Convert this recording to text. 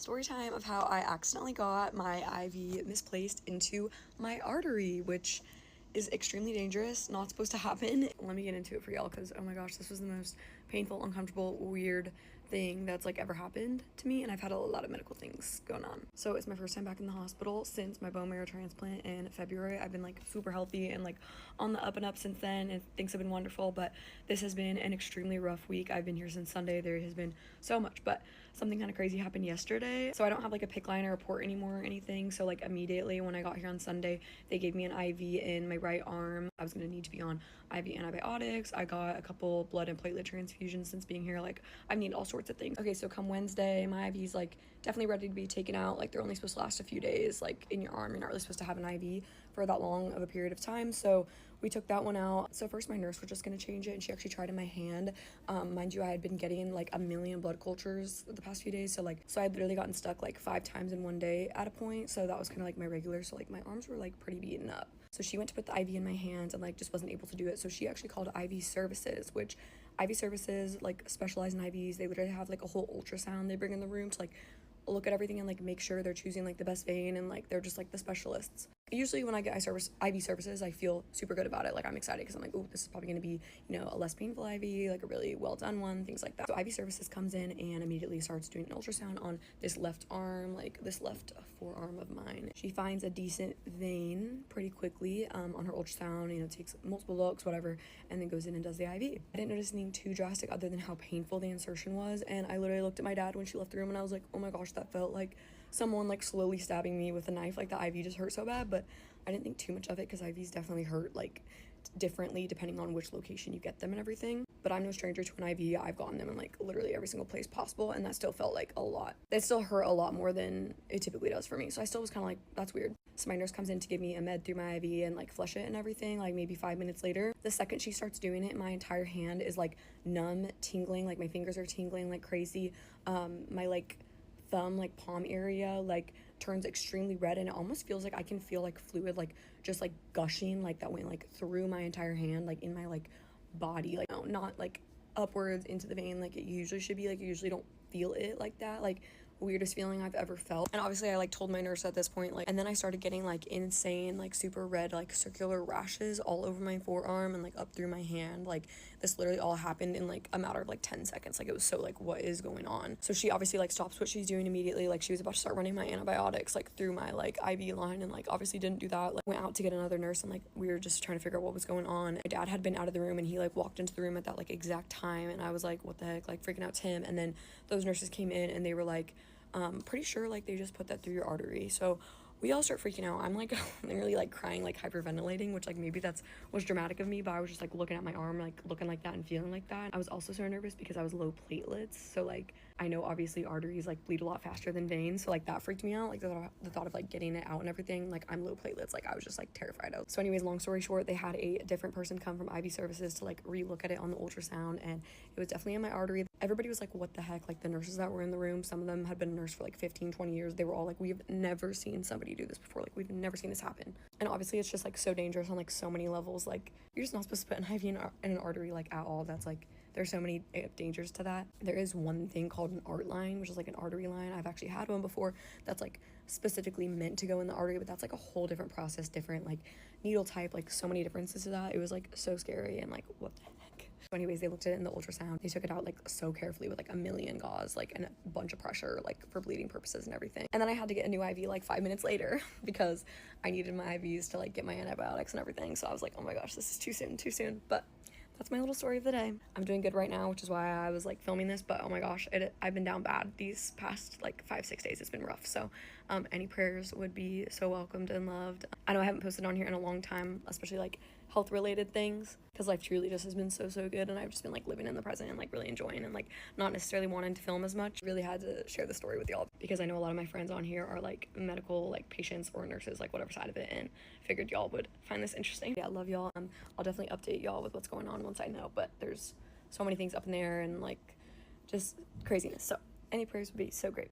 Story time of how I accidentally got my IV misplaced into my artery, which is extremely dangerous, not supposed to happen. Let me get into it for y'all because oh my gosh, this was the most painful, uncomfortable, weird thing that's like ever happened to me, and I've had a lot of medical things going on. So it's my first time back in the hospital since my bone marrow transplant in February. I've been like super healthy and like on the up and up since then, and things have been wonderful, but this has been an extremely rough week. I've been here since Sunday. There has been so much, but something kind of crazy happened yesterday. So I don't have like a PICC line or a port anymore or anything, so like immediately when I got here on Sunday, they gave me an IV in my right arm. I was gonna need to be on IV antibiotics. I got a couple blood and platelet transfusions since being here. Like I've needed all sorts of things. Okay, so come Wednesday, my IV's like definitely ready to be taken out. Like they're only supposed to last a few days. Like in your arm, you're not really supposed to have an IV for that long of a period of time. So we took that one out. So first my nurse was just gonna change it, and she actually tried in my hand. Mind you, I had been getting like a million blood cultures the past few days. So I had literally gotten stuck like 5 times in one day at a point. So that was kind of like my regular. So like my arms were like pretty beaten up. So she went to put the IV in my hands and like just wasn't able to do it. So she actually called IV services, which IV services like specialize in IVs. They literally have like a whole ultrasound they bring in the room to like look at everything and like make sure they're choosing like the best vein, and like they're just like the specialists. Usually when I get IV services, I feel super good about it. Like I'm excited because I'm like, oh, this is probably gonna be, you know, a less painful IV, like a really well done one, things like that. So IV services comes in and immediately starts doing an ultrasound on this left arm, like this left forearm of mine. She finds a decent vein pretty quickly on her ultrasound, you know, takes multiple looks, whatever, and then goes in and does the IV. I didn't notice anything too drastic other than how painful the insertion was, and I literally looked at my dad when she left the room and I was like, oh my gosh, that felt like someone like slowly stabbing me with a knife. Like the IV just hurt so bad, but I didn't think too much of it because IVs definitely hurt like differently depending on which location you get them and everything. But I'm no stranger to an IV. I've gotten them in like literally every single place possible, and that still felt like a lot. It still hurt a lot more than it typically does for me. So I still was kind of like, that's weird. So my nurse comes in to give me a med through my IV and like flush it and everything, like maybe 5 minutes later. The second she starts doing it, my entire hand is like numb, tingling, like my fingers are tingling like crazy. My like thumb, like palm area, like turns extremely red, and it almost feels like I can feel like fluid like just like gushing like that went like through my entire hand, like in my like body, like no, not like upwards into the vein like it usually should be. Like you usually don't feel it like that. Like weirdest feeling I've ever felt. And obviously I like told my nurse at this point, like, and then I started getting like insane like super red like circular rashes all over my forearm and like up through my hand. Like this literally all happened in like a matter of like 10 seconds. Like it was so like, what is going on? So she obviously like stops what she's doing immediately. Like she was about to start running my antibiotics like through my like IV line, and like obviously didn't do that. Like went out to get another nurse, and like we were just trying to figure out what was going on. My dad had been out of the room, and he like walked into the room at that like exact time, and I was like, what the heck, like freaking out to him. And then those nurses came in and they were like, pretty sure like they just put that through your artery. So we all start freaking out. I'm like literally like crying, like hyperventilating, which like maybe that's was dramatic of me, but I was just like looking at my arm like looking like that and feeling like that. I was also so nervous because I was low platelets, so like I know obviously arteries like bleed a lot faster than veins, so like that freaked me out. Like the thought of like getting it out and everything. Like I'm low platelets, like I was just like terrified of. So anyways, long story short, they had a different person come from IV services to like re-look at it on the ultrasound, and it was definitely in my artery. Everybody was like, what the heck? Like the nurses that were in the room, some of them had been a nurse for like 15-20 years. They were all like, we've never seen somebody do this before. Like we've never seen this happen. And obviously it's just like so dangerous on like so many levels. Like you're just not supposed to put an IV in an artery like at all. That's like, there's so many dangers to that. There is one thing called an art line, which is like an artery line. I've actually had one before that's like specifically meant to go in the artery, but that's like a whole different process, different like needle type, like so many differences to that. It was like so scary and like what the heck. So anyways, they looked at it in the ultrasound. They took it out like so carefully with like a million gauze, like, and a bunch of pressure, like for bleeding purposes and everything. And then I had to get a new IV like 5 minutes later because I needed my IVs to like get my antibiotics and everything. So I was like, oh my gosh, this is too soon. But that's my little story of the day. I'm doing good right now, which is why I was like filming this, but oh my gosh, I've been down bad these past like 5-6 days. It's been rough. So any prayers would be so welcomed and loved. I know I haven't posted on here in a long time, especially like health related things, because life truly just has been so good, and I've just been like living in the present and like really enjoying and like not necessarily wanting to film as much. Really had to share the story with y'all because I know a lot of my friends on here are like medical like patients or nurses, like whatever side of it, and figured y'all would find this interesting. Yeah, I love y'all. I'll definitely update y'all with what's going on once I know, but there's so many things up in the air and like just craziness. So any prayers would be so great.